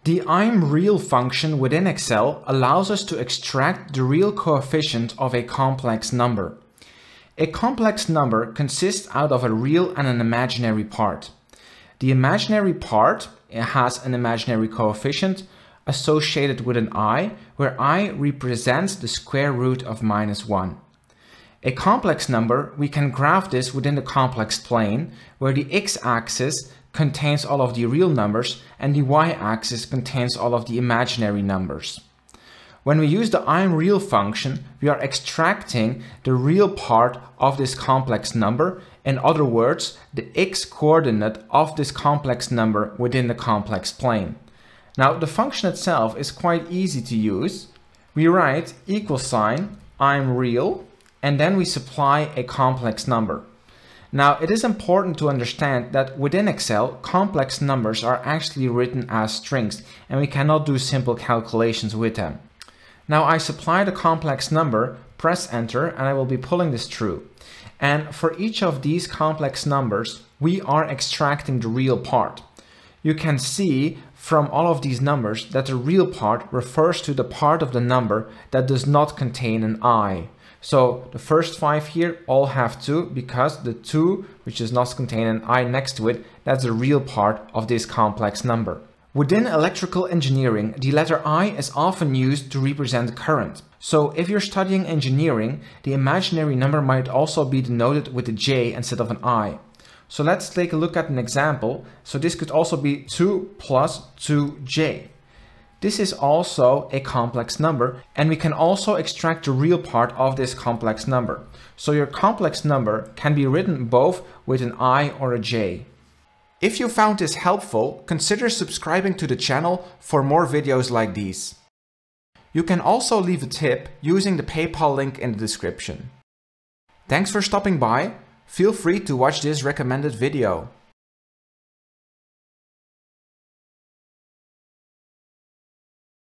The IMREAL function within Excel allows us to extract the real coefficient of a complex number. A complex number consists out of a real and an imaginary part. The imaginary part has an imaginary coefficient associated with an I, where I represents the square root of -1. A complex number, we can graph this within the complex plane, where the x-axis contains all of the real numbers and the y-axis contains all of the imaginary numbers. When we use the IMREAL function, we are extracting the real part of this complex number, in other words, the x-coordinate of this complex number within the complex plane. Now, the function itself is quite easy to use. We write equal sign IMREAL, and then we supply a complex number. Now, it is important to understand that within Excel, complex numbers are actually written as strings, and we cannot do simple calculations with them. Now, I supply the complex number, press enter, and I will be pulling this through. And for each of these complex numbers, we are extracting the real part. You can see from all of these numbers that the real part refers to the part of the number that does not contain an I. So the first 5 here all have 2 because the 2, which does not contain an I next to it, that's the real part of this complex number. Within electrical engineering, the letter I is often used to represent current. So if you're studying engineering, the imaginary number might also be denoted with a J instead of an I. So let's take a look at an example. So this could also be 2 plus 2J. This is also a complex number, and we can also extract the real part of this complex number. So your complex number can be written both with an I or a J. If you found this helpful, consider subscribing to the channel for more videos like these. You can also leave a tip using the PayPal link in the description. Thanks for stopping by. Feel free to watch this recommended video.